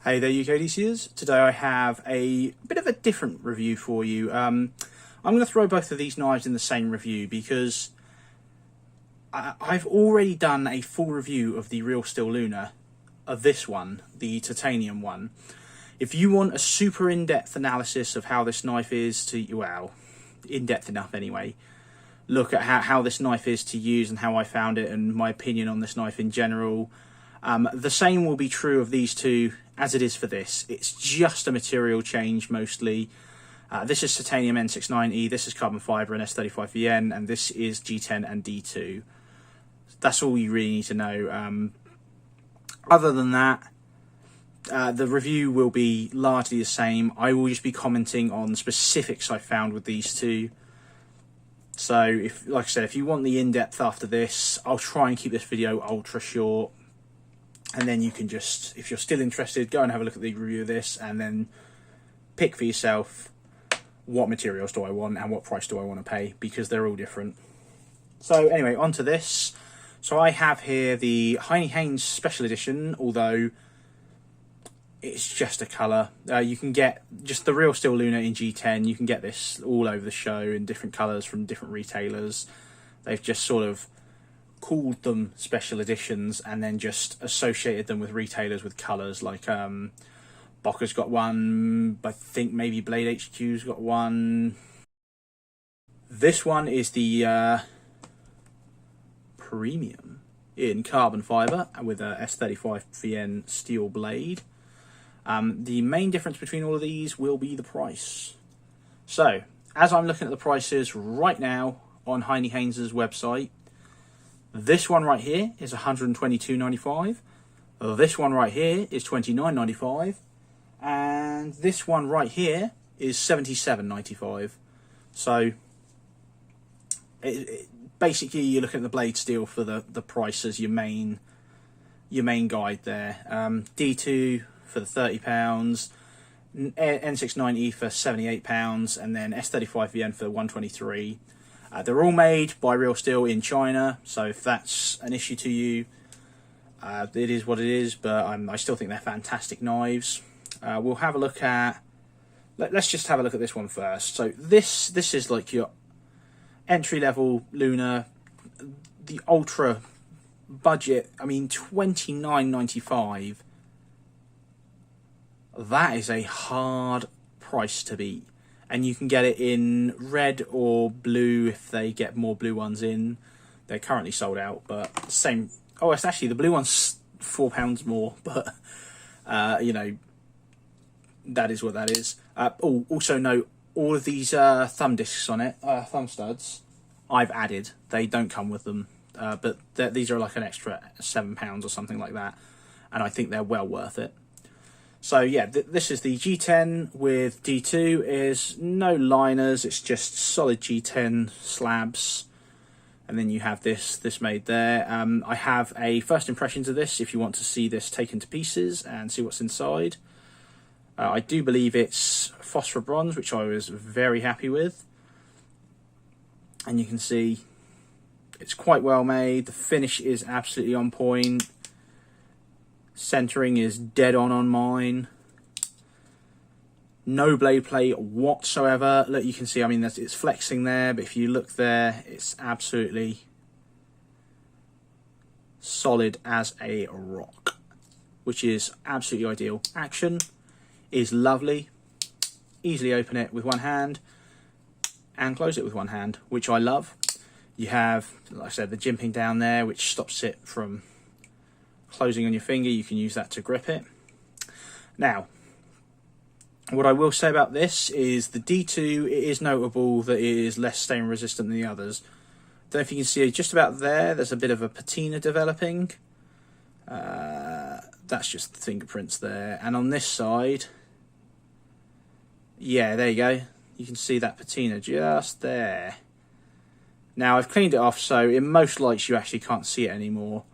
Hey there UKDCers, today I have a bit of a different review for you. I'm going to throw both of these knives in the same review because I've already done a full review of the Real Steel Luna, of this one, the titanium one. If you want a super in-depth analysis of how this knife is to, well, in-depth enough anyway, look at how this knife is to use and how I found it and my opinion on this knife in general, the same will be true of these two as it is for this. It's just a material change mostly. This is titanium N690, this is carbon fibre and S35VN, and this is G10 and D2. That's all you really need to know. Other than that, the review will be largely the same. I will just be commenting on the specifics I found with these two. So, like I said, if you want the in-depth after this, I'll try and keep this video ultra short. And then you can just, if you're still interested, go and have a look at the review of this and then pick for yourself what materials do I want and what price do I want to pay, because they're all different. So anyway, on to this. So I have here the Heine Haynes Special Edition, although it's just a colour. You can get just the Real Steel Luna in G10. You can get this all over the show in different colours from different retailers. They've just sort of called them special editions and then just associated them with retailers with colours, like Bocca's got one, I think maybe Blade HQ's got one. This one is the premium in carbon fibre with a S35VN steel blade. The main difference between all of these will be the price. So as I'm looking at the prices right now on Heine Haynes' website, this one right here is $122.95. This one right here is $29.95, and this one right here is $77.95. So basically, you're looking at the blade steel for the price as your main guide there. D2 for the £30, N690 for £78, and then S35VN for $123. They're all made by Real Steel in China, so if that's an issue to you, it is what it is, but I still think they're fantastic knives. We'll have a look at, let's just have a look at this one first. So this is like your entry-level Luna, the ultra budget. I mean, $29.95. That is a hard price to beat. And you can get it in red or blue if they get more blue ones in. They're currently sold out, but same. Oh, it's actually the blue one's £4 more, but you know, that is what that is. Oh, also note, all of these thumb discs on it, thumb studs, I've added. They don't come with them, but these are like an extra £7 or something like that, and I think they're well worth it. So yeah, this is the G10 with D2. Is no liners, it's just solid G10 slabs, and then you have this made there. I have a first impressions of this if you want to see this taken to pieces and see what's inside. I do believe it's phosphor bronze, which I was very happy with, and you can see it's quite well made. The finish is absolutely on point. Centering is dead on mine. No blade play whatsoever. Look, you can see, I mean, it's flexing there, but if you look there, it's absolutely solid as a rock, which is absolutely ideal. Action is lovely. Easily open it with one hand and close it with one hand, which I love. You have, like I said, the jimping down there, which stops it from closing on your finger. You can use that to grip it. Now, what I will say about this is the D2, it is notable that it is less stain resistant than the others. Don't know if you can see just about there's a bit of a patina developing. That's just the fingerprints there. And on this side, yeah, there you go. You can see that patina just there. Now, I've cleaned it off, so in most lights you actually can't see it anymore.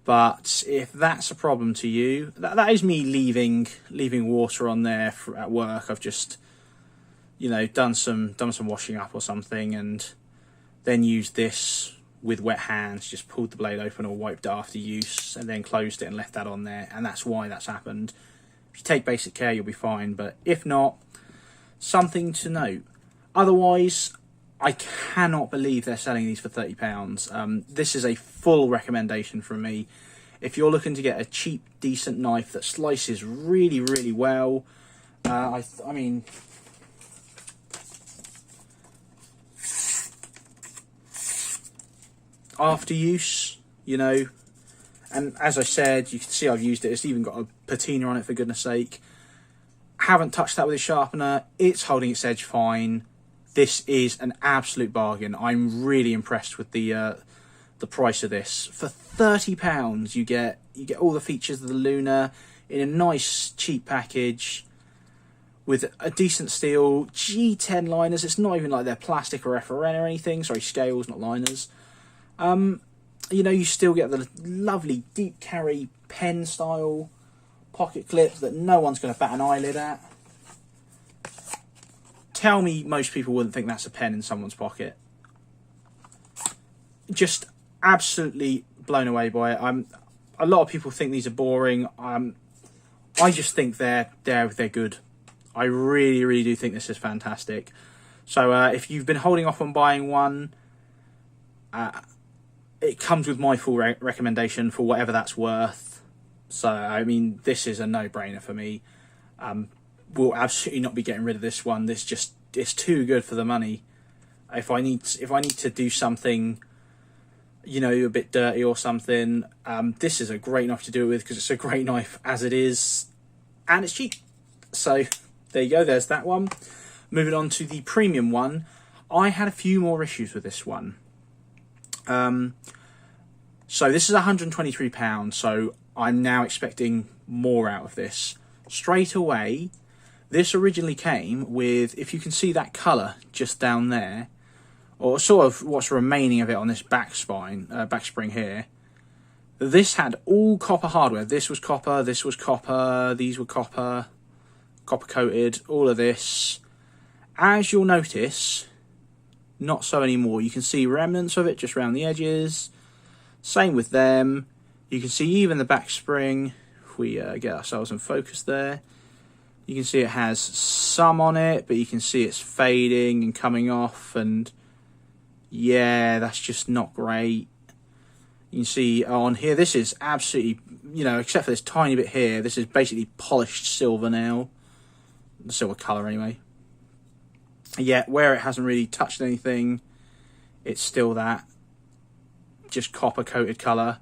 But if that's a problem to you, that is me leaving water on there at work. I've just, you know, done some washing up or something, and then used this with wet hands, just pulled the blade open or wiped it after use, and then closed it and left that on there, and that's why that's happened. If you take basic care, you'll be fine, but if not, something to note. Otherwise, I cannot believe they're selling these for £30. This is a full recommendation from me. If you're looking to get a cheap, decent knife that slices really, really well, I mean, after use, you know, and as I said, you can see I've used it. It's even got a patina on it, for goodness sake. Haven't touched that with a sharpener. It's holding its edge fine. This is an absolute bargain. I'm really impressed with the price of this. For £30, you get all the features of the Luna in a nice cheap package with a decent steel, G10 liners. It's not even like they're plastic or FRN or anything. Sorry, scales, not liners. You know, you still get the lovely deep carry pen style pocket clips that no one's going to bat an eyelid at. Tell me most people wouldn't think that's a pen in someone's pocket. Just absolutely blown away by it. A lot of people think these are boring. I just think they're good. I really, really do think this is fantastic. So if you've been holding off on buying one, it comes with my full recommendation for whatever that's worth. So, I mean, this is a no-brainer for me. We'll absolutely not be getting rid of this one. It's too good for the money. If I need to do something, you know, a bit dirty or something, this is a great knife to do it with, because it's a great knife as it is, and it's cheap. So there you go. There's that one. Moving on to the premium one, I had a few more issues with this one. So this is £123. So I'm now expecting more out of this. Straight away, this originally came with, if you can see that colour just down there, or sort of what's remaining of it on this back spring here, this had all copper hardware. This was copper, these were copper coated, all of this. As you'll notice, not so anymore. You can see remnants of it just around the edges. Same with them. You can see even the back spring, if we get ourselves in focus there, you can see it has some on it, but you can see it's fading and coming off, and yeah, that's just not great. You can see on here, this is absolutely, you know, except for this tiny bit here, this is basically polished silver now. The silver colour anyway. Yet where it hasn't really touched anything, it's still that just copper coated colour.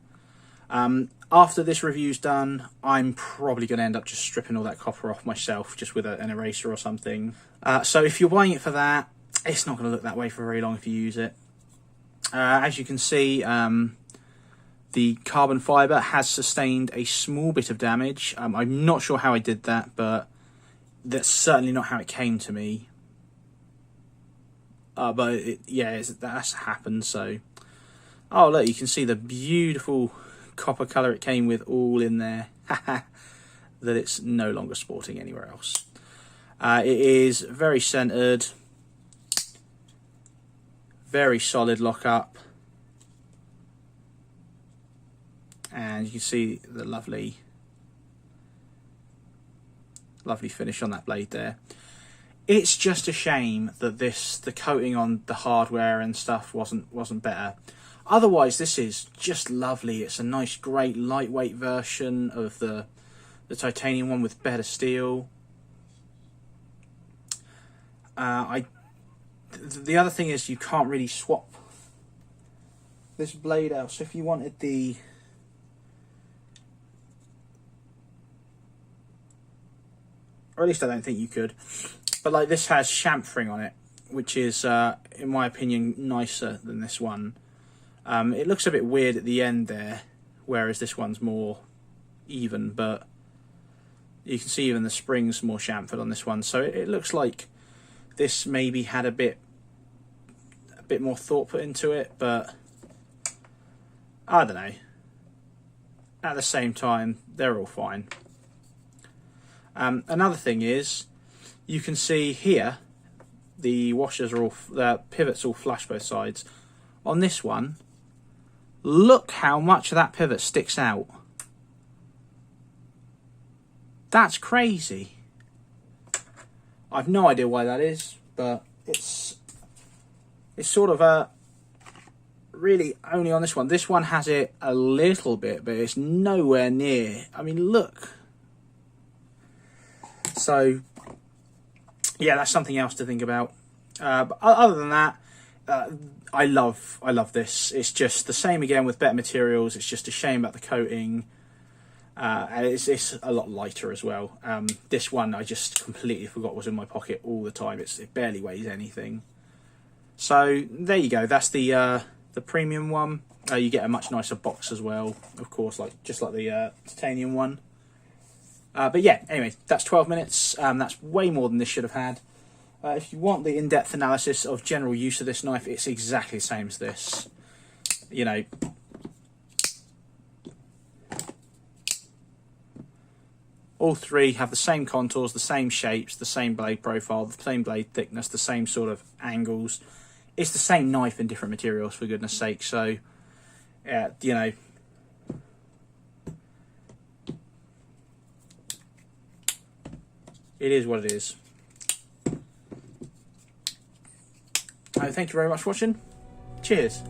After this review's done, I'm probably going to end up just stripping all that copper off myself, just with an eraser or something. So if you're buying it for that, it's not going to look that way for very long if you use it. As you can see, the carbon fibre has sustained a small bit of damage. I'm not sure how I did that, but that's certainly not how it came to me. But that's happened. So, oh look, you can see the beautiful copper colour it came with all in there. That it's no longer sporting anywhere else. It is very centred, very solid lock-up, and you can see the lovely finish on that blade there. It's just a shame that the coating on the hardware and stuff wasn't better. Otherwise, this is just lovely. It's a nice, great, lightweight version of the titanium one with better steel. The other thing is you can't really swap this blade out. So if you wanted the or at least I don't think you could. But like this has chamfering on it, which is, in my opinion, nicer than this one. It looks a bit weird at the end there, whereas this one's more even, but you can see even the spring's more chamfered on this one. So it looks like this maybe had a bit more thought put into it, but I don't know. At the same time, they're all fine. Another thing is, you can see here the washers are all, the pivots all flush both sides. On this one, look how much of that pivot sticks out. That's crazy. I've no idea why that is, but it's sort of a really only on this one. This one has it a little bit, but it's nowhere near. I mean, look. So yeah, that's something else to think about. But other than that, I love this. It's just the same again with better materials. It's just a shame about the coating. And it's a lot lighter as well. This one I just completely forgot was in my pocket all the time. It barely weighs anything. So there you go. That's the premium one. You get a much nicer box as well, of course, just like the titanium one. But yeah, anyway, that's 12 minutes. That's way more than this should have had. If you want the in-depth analysis of general use of this knife, it's exactly the same as this. You know, all three have the same contours, the same shapes, the same blade profile, the same blade thickness, the same sort of angles. It's the same knife in different materials, for goodness sake. So, you know, it is what it is. Thank you very much for watching. Cheers.